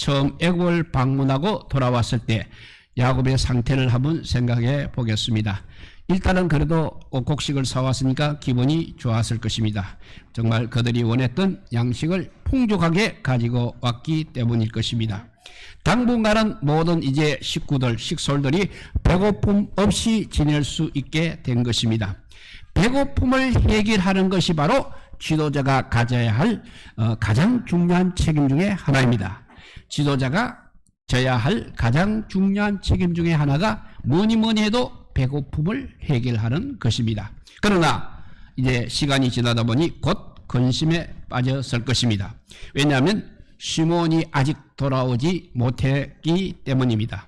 처음 애굽을 방문하고 돌아왔을 때 야곱의 상태를 한번 생각해 보겠습니다. 일단은 그래도 곡식을 사왔으니까 기분이 좋았을 것입니다. 정말 그들이 원했던 양식을 풍족하게 가지고 왔기 때문일 것입니다. 당분간은 모든 이제 식구들, 식솔들이 배고픔 없이 지낼 수 있게 된 것입니다. 배고픔을 해결하는 것이 바로 지도자가 가져야 할 가장 중요한 책임 중에 하나입니다. 지도자가 져야 할 가장 중요한 책임 중에 하나가 뭐니 해도 배고픔을 해결하는 것입니다. 그러나 이제 시간이 지나다 보니 곧 근심에 빠졌을 것입니다. 왜냐하면 시몬이 아직 돌아오지 못했기 때문입니다.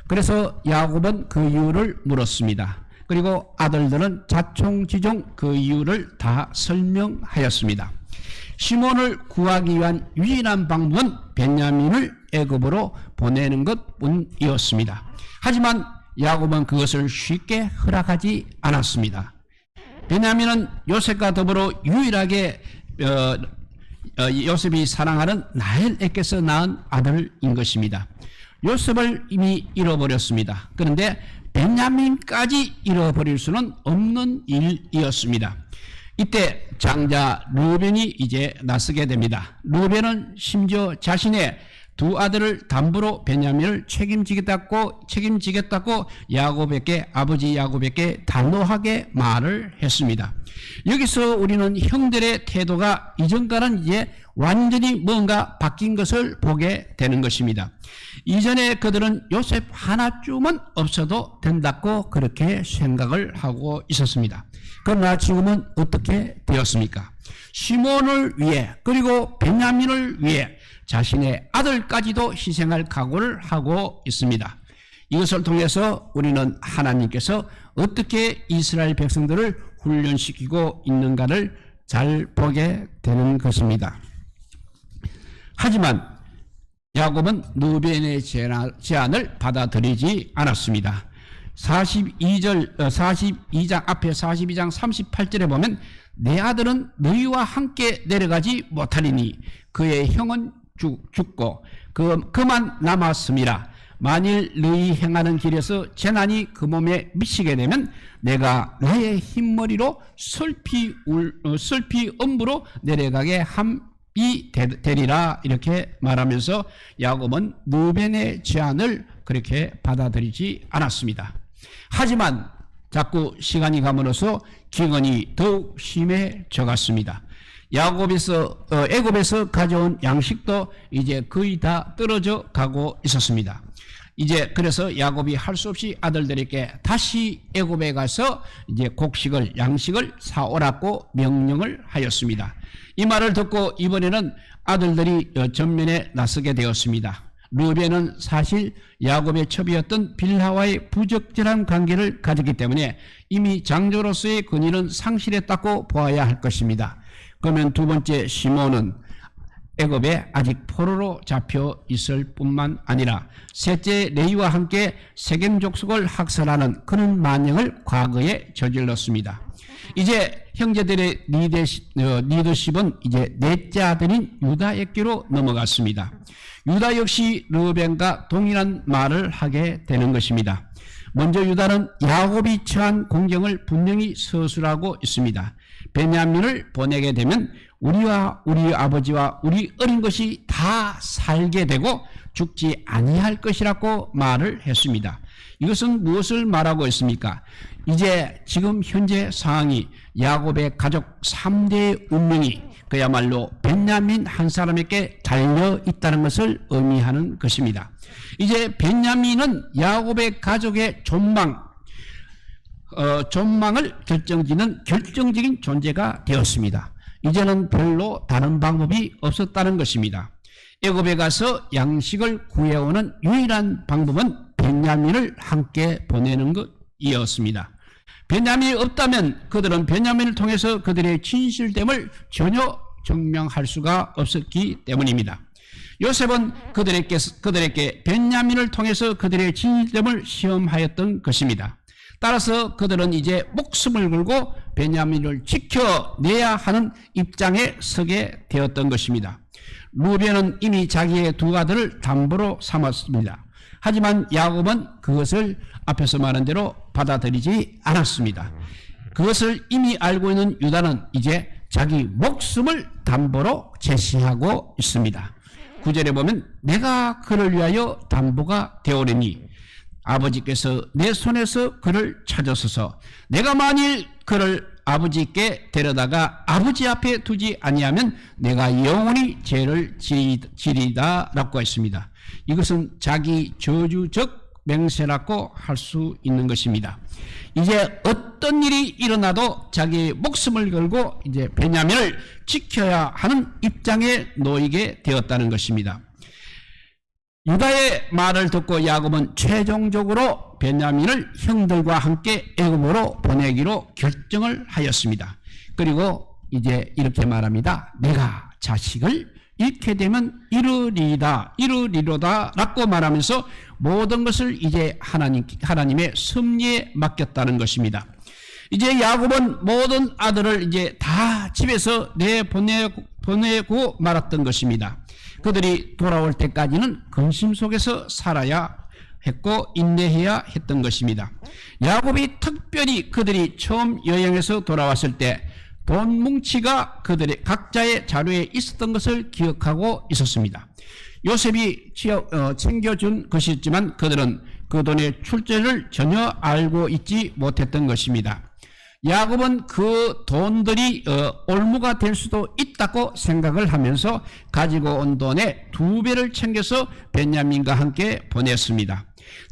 그래서 야곱은 그 이유를 물었습니다. 그리고 아들들은 자총지종 그 이유를 다 설명하였습니다. 시몬을 구하기 위한 유일한 방법은 베냐민을 애굽으로 보내는 것뿐이었습니다. 하지만 야곱은 그것을 쉽게 허락하지 않았습니다. 베냐민은 요셉과 더불어 유일하게 요셉이 사랑하는 라헬에게서 낳은 아들인 것입니다. 요셉을 이미 잃어버렸습니다. 그런데 베냐민까지 잃어버릴 수는 없는 일이었습니다. 이때 장자 르벤이 이제 나서게 됩니다. 르벤은 심지어 자신의 두 아들을 담보로 베냐민을 책임지겠다고 아버지 야곱에게 단호하게 말을 했습니다. 여기서 우리는 형들의 태도가 이전과는 이제 완전히 뭔가 바뀐 것을 보게 되는 것입니다. 이전에 그들은 요셉 하나쯤은 없어도 된다고 그렇게 생각을 하고 있었습니다. 그러나 지금은 어떻게 되었습니까? 시몬을 위해 그리고 베냐민을 위해 자신의 아들까지도 희생할 각오를 하고 있습니다. 이것을 통해서 우리는 하나님께서 어떻게 이스라엘 백성들을 훈련시키고 있는가를 잘 보게 되는 것입니다. 하지만 야곱은 르벤의 제안을 받아들이지 않았습니다. 42장 앞에 42장 38절에 보면 내 아들은 너희와 함께 내려가지 못하리니 그의 형은 죽고 그만 남았음이라. 만일 너희 행하는 길에서 재난이 그 몸에 미치게 되면 내가 나의 흰머리로 슬피 엄부로 내려가게 함이 되리라. 이렇게 말하면서 야곱은 르벤의 제안을 그렇게 받아들이지 않았습니다. 하지만 자꾸 시간이 감으로써 기근이 더욱 심해져 갔습니다. 애굽에서 가져온 양식도 이제 거의 다 떨어져 가고 있었습니다. 이제 그래서 야곱이 할 수 없이 아들들에게 다시 애굽에 가서 이제 양식을 사오라고 명령을 하였습니다. 이 말을 듣고 이번에는 아들들이 전면에 나서게 되었습니다. 르벤은 사실 야곱의 첩이었던 빌하와의 부적절한 관계를 가졌기 때문에 이미 장조로서의 권위는 상실했다고 보아야 할 것입니다. 그러면 두 번째 시몬은 애굽에 아직 포로로 잡혀 있을 뿐만 아니라 셋째 레위와 함께 세겜 족속을 학살하는 그런 만행을 과거에 저질렀습니다. 이제 형제들의 리더십은 이제 넷째 아들인 유다에게로 넘어갔습니다. 유다 역시 르벤과 동일한 말을 하게 되는 것입니다. 먼저 유다는 야곱이 처한 공경을 분명히 서술하고 있습니다. 베냐민을 보내게 되면 우리와 우리 아버지와 우리 어린 것이 다 살게 되고 죽지 아니할 것이라고 말을 했습니다. 이것은 무엇을 말하고 있습니까? 이제 지금 현재 상황이 야곱의 가족 3대의 운명이 그야말로 베냐민 한 사람에게 달려 있다는 것을 의미하는 것입니다. 이제 베냐민은 야곱의 가족의 존망을 결정짓는 결정적인 존재가 되었습니다. 이제는 별로 다른 방법이 없었다는 것입니다. 애굽에 가서 양식을 구해오는 유일한 방법은 베냐민을 함께 보내는 것이었습니다. 베냐민이 없다면 그들은 베냐민을 통해서 그들의 진실됨을 전혀 증명할 수가 없었기 때문입니다. 요셉은 그들에게 베냐민을 통해서 그들의 진실됨을 시험하였던 것입니다. 따라서 그들은 이제 목숨을 걸고 베냐민을 지켜내야 하는 입장에 서게 되었던 것입니다. 루벤은 이미 자기의 두 아들을 담보로 삼았습니다. 하지만 야곱은 그것을 앞에서 말한 대로 받아들이지 않았습니다. 그것을 이미 알고 있는 유다는 이제 자기 목숨을 담보로 제시하고 있습니다. 9절에 보면 내가 그를 위하여 담보가 되오리니 아버지께서 내 손에서 그를 찾으소서. 내가 만일 그를 아버지께 데려다가 아버지 앞에 두지 아니하면 내가 영원히 죄를 지리다 라고 했습니다. 이것은 자기 저주적 맹세라고 할 수 있는 것입니다. 이제 어떤 일이 일어나도 자기 목숨을 걸고 이제 베냐민을 지켜야 하는 입장에 놓이게 되었다는 것입니다. 유다의 말을 듣고 야곱은 최종적으로 베냐민을 형들과 함께 애굽으로 보내기로 결정을 하였습니다. 그리고 이제 이렇게 말합니다. 내가 자식을 잃게 되면 이르리로다 라고 말하면서 모든 것을 이제 하나님의 섭리에 맡겼다는 것입니다. 이제 야곱은 모든 아들을 이제 다 집에서 내보내고 말았던 것입니다. 그들이 돌아올 때까지는 근심 속에서 살아야 했고 인내해야 했던 것입니다. 야곱이 특별히 그들이 처음 여행에서 돌아왔을 때 돈 뭉치가 그들의 각자의 자료에 있었던 것을 기억하고 있었습니다. 요셉이 챙겨준 것이었지만 그들은 그 돈의 출처를 전혀 알고 있지 못했던 것입니다. 야곱은 그 돈들이 올무가 될 수도 있다고 생각을 하면서 가지고 온 돈의 2배를 챙겨서 베냐민과 함께 보냈습니다.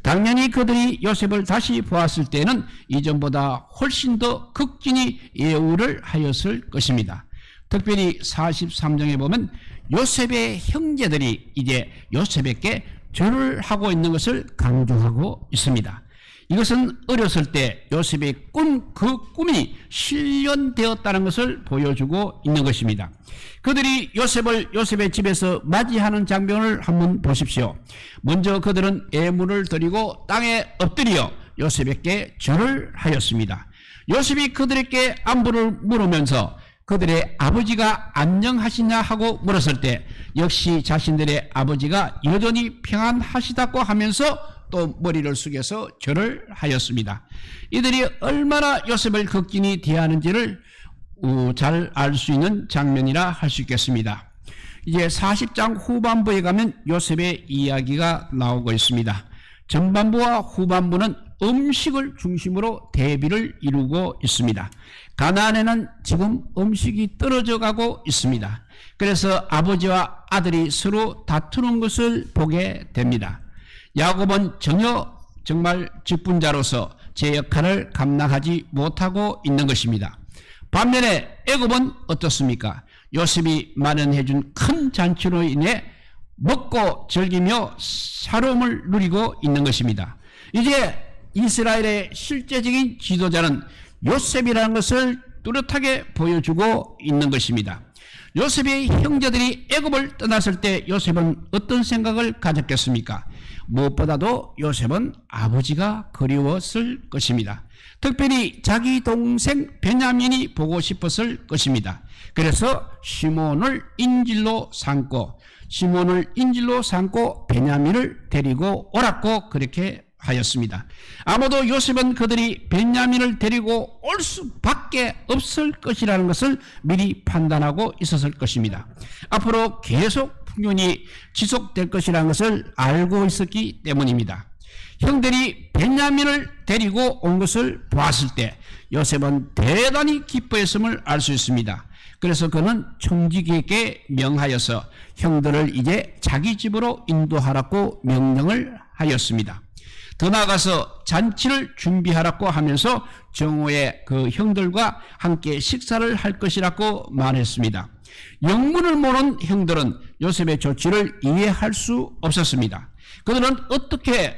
당연히 그들이 요셉을 다시 보았을 때는 이전보다 훨씬 더 극진히 예우를 하였을 것입니다. 특별히 43장에 보면 요셉의 형제들이 이제 요셉에게 절을 하고 있는 것을 강조하고 있습니다. 이것은 어렸을 때 요셉의 그 꿈이 실현되었다는 것을 보여주고 있는 것입니다. 그들이 요셉의 집에서 맞이하는 장면을 한번 보십시오. 먼저 그들은 예물을 드리고 땅에 엎드려 요셉에게 절을 하였습니다. 요셉이 그들에게 안부를 물으면서 그들의 아버지가 안녕하시냐 하고 물었을 때 역시 자신들의 아버지가 여전히 평안하시다고 하면서 또 머리를 숙여서 절을 하였습니다. 이들이 얼마나 요셉을 극진히 대하는지를 잘 알 수 있는 장면이라 할 수 있겠습니다. 이제 40장 후반부에 가면 요셉의 이야기가 나오고 있습니다. 전반부와 후반부는 음식을 중심으로 대비를 이루고 있습니다. 가나안에는 지금 음식이 떨어져 가고 있습니다. 그래서 아버지와 아들이 서로 다투는 것을 보게 됩니다. 야곱은 정말 직분자로서 제 역할을 감당하지 못하고 있는 것입니다. 반면에 애굽은 어떻습니까? 요셉이 마련해준 큰 잔치로 인해 먹고 즐기며 사로움을 누리고 있는 것입니다. 이제 이스라엘의 실제적인 지도자는 요셉이라는 것을 뚜렷하게 보여주고 있는 것입니다. 요셉의 형제들이 애굽을 떠났을 때 요셉은 어떤 생각을 가졌겠습니까? 무엇보다도 요셉은 아버지가 그리웠을 것입니다. 특별히 자기 동생 베냐민이 보고 싶었을 것입니다. 그래서 시몬을 인질로 삼고 베냐민을 데리고 오라고 그렇게 하였습니다. 아마도 요셉은 그들이 베냐민을 데리고 올 수밖에 없을 것이라는 것을 미리 판단하고 있었을 것입니다. 앞으로 계속 풍년이 지속될 것이라는 것을 알고 있었기 때문입니다. 형들이 베냐민을 데리고 온 것을 보았을 때 요셉은 대단히 기뻐했음을 알 수 있습니다. 그래서 그는 총직에게 명하여서 형들을 이제 자기 집으로 인도하라고 명령을 하였습니다. 더 나아가서 잔치를 준비하라고 하면서 정오에 그 형들과 함께 식사를 할 것이라고 말했습니다. 영문을 모르는 형들은 요셉의 조치를 이해할 수 없었습니다. 그들은 어떻게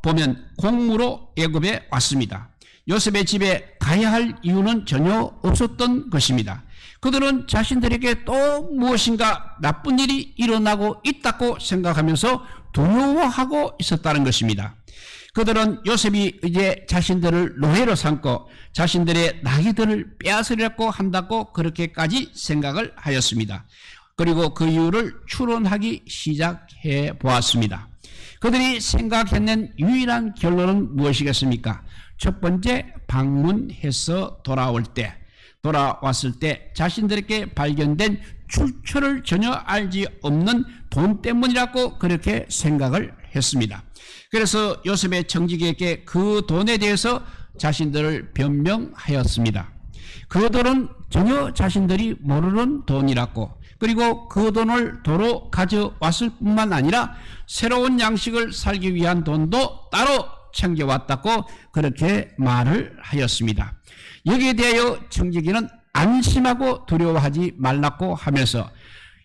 보면 공무로 애굽에 왔습니다. 요셉의 집에 가야 할 이유는 전혀 없었던 것입니다. 그들은 자신들에게 또 무엇인가 나쁜 일이 일어나고 있다고 생각하면서 두려워하고 있었다는 것입니다. 그들은 요셉이 이제 자신들을 노예로 삼고 자신들의 나귀들을 빼앗으려고 한다고 그렇게까지 생각을 하였습니다. 그리고 그 이유를 추론하기 시작해 보았습니다. 그들이 생각해낸 유일한 결론은 무엇이겠습니까? 첫 번째, 방문해서 돌아왔을 때 자신들에게 발견된 출처를 전혀 알지 없는 돈 때문이라고 그렇게 생각을 했습니다. 그래서 요셉의 청지기에게 그 돈에 대해서 자신들을 변명하였습니다. 그 돈은 전혀 자신들이 모르는 돈이라고, 그리고 그 돈을 도로 가져왔을 뿐만 아니라 새로운 양식을 살기 위한 돈도 따로 챙겨왔다고 그렇게 말을 하였습니다. 여기에 대하여 청지기는 안심하고 두려워하지 말라고 하면서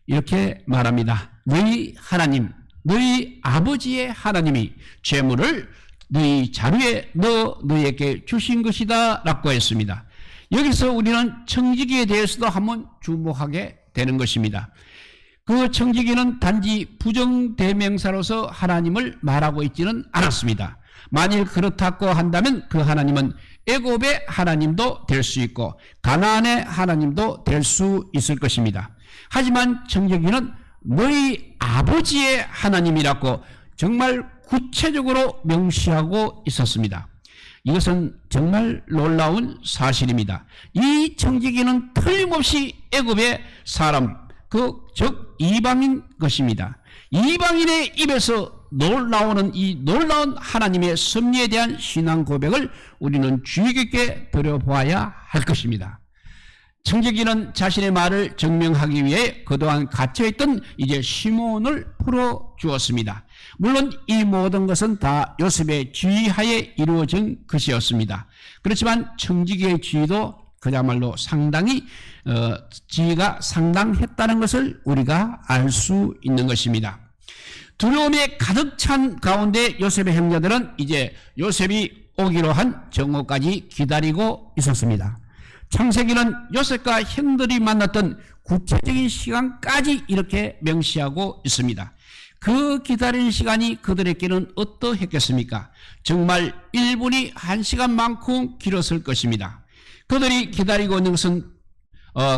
이렇게 말합니다. 너희 하나님, 너희 아버지의 하나님이 재물을 너희 자루에 넣어 너희에게 주신 것이다 라고 했습니다. 여기서 우리는 청지기에 대해서도 한번 주목하게 되는 것입니다. 그 청지기는 단지 부정대명사로서 하나님을 말하고 있지는 않았습니다. 만일 그렇다고 한다면 그 하나님은 애굽의 하나님도 될 수 있고 가나안의 하나님도 될 수 있을 것입니다. 하지만 청지기는 너희 아버지의 하나님이라고 정말 구체적으로 명시하고 있었습니다. 이것은 정말 놀라운 사실입니다. 이 청지기는 틀림없이 애굽의 사람, 즉 이방인 것입니다. 이방인의 입에서 나오는 이 놀라운 하나님의 섭리에 대한 신앙 고백을 우리는 주의 깊게 들여보아야 할 것입니다. 청지기는 자신의 말을 증명하기 위해 그동안 갇혀있던 이제 시몬을 풀어주었습니다. 물론 이 모든 것은 다 요셉의 지휘하에 이루어진 것이었습니다. 그렇지만 청지기의 지휘도 그야말로 상당히 지위가 상당했다는 것을 우리가 알 수 있는 것입니다. 두려움에 가득 찬 가운데 요셉의 형제들은 이제 요셉이 오기로 한 정오까지 기다리고 있었습니다. 창세기는 요셉과 형들이 만났던 구체적인 시간까지 이렇게 명시하고 있습니다. 그 기다리는 시간이 그들에게는 어떠했겠습니까? 정말 1분이 1시간만큼 길었을 것입니다. 그들이 기다리고 있는 것은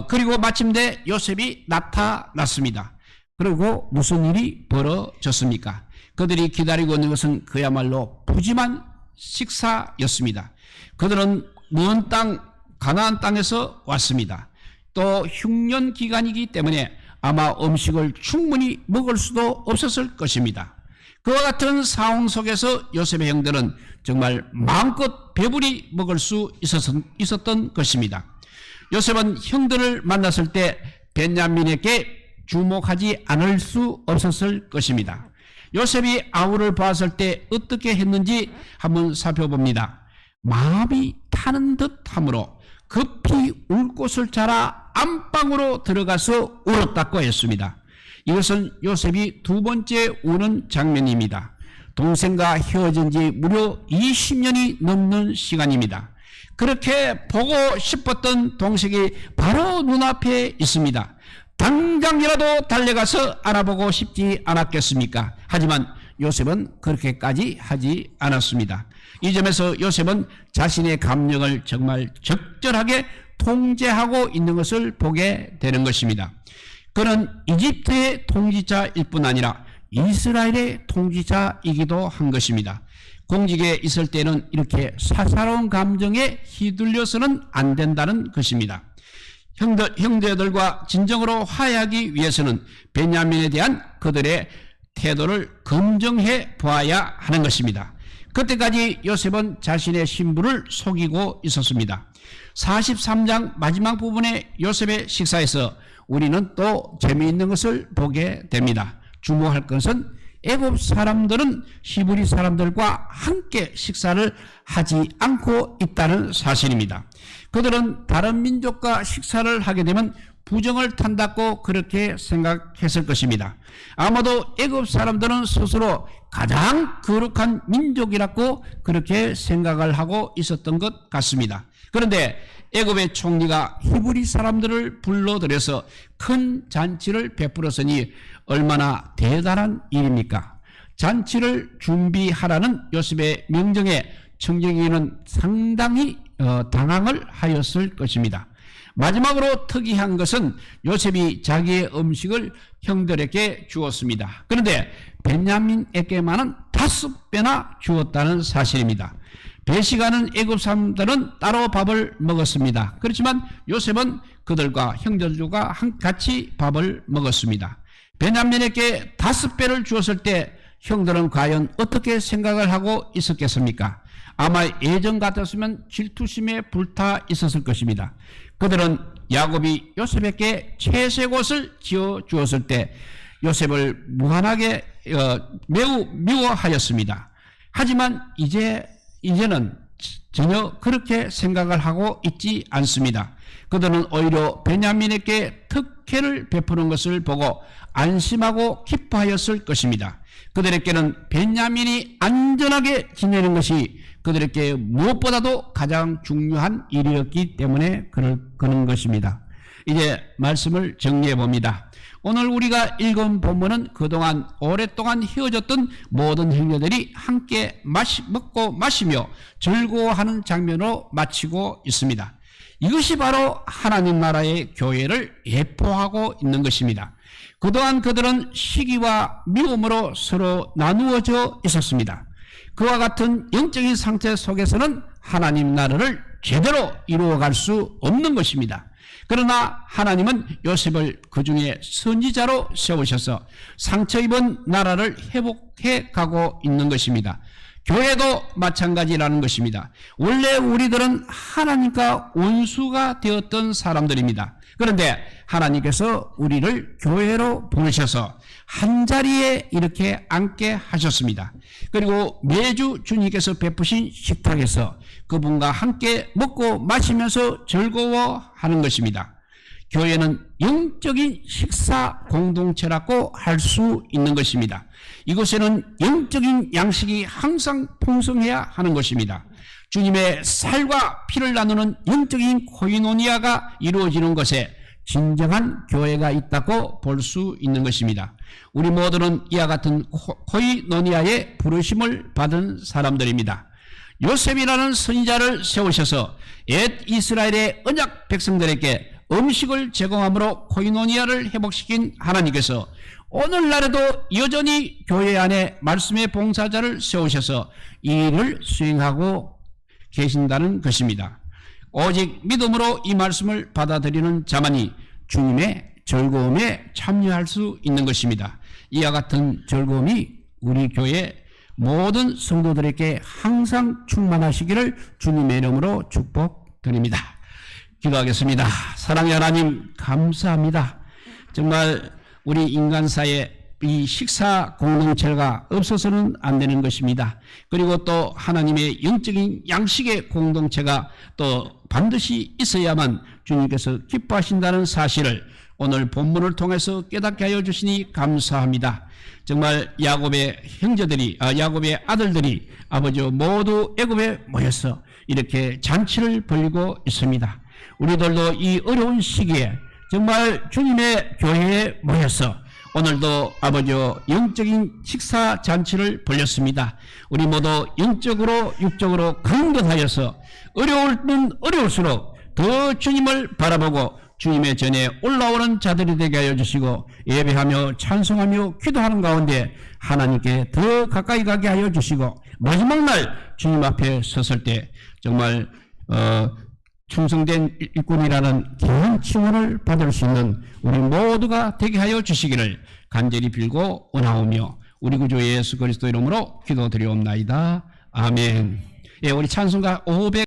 그리고 마침내 요셉이 나타났습니다. 그리고 무슨 일이 벌어졌습니까? 그들이 기다리고 있는 것은 그야말로 푸짐한 식사였습니다. 그들은 먼 땅 가나안 땅에서 왔습니다. 또 흉년 기간이기 때문에 아마 음식을 충분히 먹을 수도 없었을 것입니다. 그와 같은 상황 속에서 요셉의 형들은 정말 마음껏 배불리 먹을 수 있었던 것입니다. 요셉은 형들을 만났을 때 베냐민에게 주목하지 않을 수 없었을 것입니다. 요셉이 아우를 봤을 때 어떻게 했는지 한번 살펴봅니다. 마음이 타는 듯함으로 급히 울 곳을 찾아 안방으로 들어가서 울었다고 했습니다. 이것은 요셉이 두 번째 우는 장면입니다. 동생과 헤어진 지 무려 20년이 넘는 시간입니다. 그렇게 보고 싶었던 동생이 바로 눈앞에 있습니다. 당장이라도 달려가서 알아보고 싶지 않았겠습니까? 하지만 요셉은 그렇게까지 하지 않았습니다. 이 점에서 요셉은 자신의 감정을 정말 적절하게 통제하고 있는 것을 보게 되는 것입니다. 그는 이집트의 통치자일 뿐 아니라 이스라엘의 통치자이기도 한 것입니다. 공직에 있을 때는 이렇게 사사로운 감정에 휘둘려서는 안 된다는 것입니다. 형제들과 진정으로 화해하기 위해서는 베냐민에 대한 그들의 태도를 검증해 보아야 하는 것입니다. 그때까지 요셉은 자신의 신부를 속이고 있었습니다. 43장 마지막 부분의 요셉의 식사에서 우리는 또 재미있는 것을 보게 됩니다. 주목할 것은 애굽 사람들은 히브리 사람들과 함께 식사를 하지 않고 있다는 사실입니다. 그들은 다른 민족과 식사를 하게 되면 부정을 탄다고 그렇게 생각했을 것입니다. 아마도 애굽 사람들은 스스로 가장 거룩한 민족이라고 그렇게 생각을 하고 있었던 것 같습니다. 그런데 애굽의 총리가 히브리 사람들을 불러들여서 큰 잔치를 베풀었으니 얼마나 대단한 일입니까? 잔치를 준비하라는 요셉의 명령에 청지기는 상당히 당황을 하였을 것입니다. 마지막으로 특이한 것은 요셉이 자기의 음식을 형들에게 주었습니다. 그런데 베냐민에게만은 5배나 주었다는 사실입니다. 배식하는 애굽 사람들은 따로 밥을 먹었습니다. 그렇지만 요셉은 그들과 형제들과 같이 밥을 먹었습니다. 베냐민에게 5배를 주었을 때 형들은 과연 어떻게 생각을 하고 있었겠습니까? 아마 예전 같았으면 질투심에 불타 있었을 것입니다. 그들은 야곱이 요셉에게 채색 옷을 지어 주었을 때 요셉을 무한하게 매우 미워하였습니다. 하지만 이제는 전혀 그렇게 생각을 하고 있지 않습니다. 그들은 오히려 베냐민에게 특혜를 베푸는 것을 보고 안심하고 기뻐하였을 것입니다. 그들에게는 베냐민이 안전하게 지내는 것이 그들에게 무엇보다도 가장 중요한 일이었기 때문에 그런 것입니다. 이제 말씀을 정리해 봅니다. 오늘 우리가 읽은 본문은 그동안 오랫동안 헤어졌던 모든 형제들이 함께 먹고 마시며 즐거워하는 장면으로 마치고 있습니다. 이것이 바로 하나님 나라의 교회를 예표하고 있는 것입니다. 그동안 그들은 시기와 미움으로 서로 나누어져 있었습니다. 그와 같은 영적인 상태 속에서는 하나님 나라를 제대로 이루어갈 수 없는 것입니다. 그러나 하나님은 요셉을 그 중에 선지자로 세우셔서 상처 입은 나라를 회복해 가고 있는 것입니다. 교회도 마찬가지라는 것입니다. 원래 우리들은 하나님과 원수가 되었던 사람들입니다. 그런데 하나님께서 우리를 교회로 부르셔서 한자리에 이렇게 앉게 하셨습니다. 그리고 매주 주님께서 베푸신 식탁에서 그분과 함께 먹고 마시면서 즐거워하는 것입니다. 교회는 영적인 식사 공동체라고 할 수 있는 것입니다. 이곳에는 영적인 양식이 항상 풍성해야 하는 것입니다. 주님의 살과 피를 나누는 영적인 코이노니아가 이루어지는 곳에 진정한 교회가 있다고 볼 수 있는 것입니다. 우리 모두는 이와 같은 코이노니아의 부르심을 받은 사람들입니다. 요셉이라는 선지자를 세우셔서 옛 이스라엘의 언약 백성들에게 음식을 제공함으로 코이노니아를 회복시킨 하나님께서 오늘날에도 여전히 교회 안에 말씀의 봉사자를 세우셔서 이 일을 수행하고 계신다는 것입니다. 오직 믿음으로 이 말씀을 받아들이는 자만이 주님의 즐거움에 참여할 수 있는 것입니다. 이와 같은 즐거움이 우리 교회 모든 성도들에게 항상 충만하시기를 주님의 이름으로 축복드립니다. 기도하겠습니다. 사랑의 하나님 감사합니다. 정말 우리 인간사에 이 식사 공동체가 없어서는 안 되는 것입니다. 그리고 또 하나님의 영적인 양식의 공동체가 또 반드시 있어야만 주님께서 기뻐하신다는 사실을 오늘 본문을 통해서 깨닫게 하여 주시니 감사합니다. 정말 야곱의 야곱의 아들들이 아버지 모두 애굽에 모여서 이렇게 잔치를 벌이고 있습니다. 우리들도 이 어려운 시기에 정말 주님의 교회에 모여서 오늘도 아버지 영적인 식사 잔치를 벌였습니다. 우리 모두 영적으로 육적으로 강건하여서 어려울 땐 어려울수록 더 주님을 바라보고 주님의 전에 올라오는 자들이 되게 하여 주시고 예배하며 찬송하며 기도하는 가운데 하나님께 더 가까이 가게 하여 주시고 마지막 날 주님 앞에 섰을 때 정말 충성된 일꾼이라는 귀한 칭호를 받을 수 있는 우리 모두가 되게 하여 주시기를 간절히 빌고 원하오며 우리 구주 예수 그리스도 이름으로 기도드리옵나이다. 아멘. 예, 우리 찬송가 500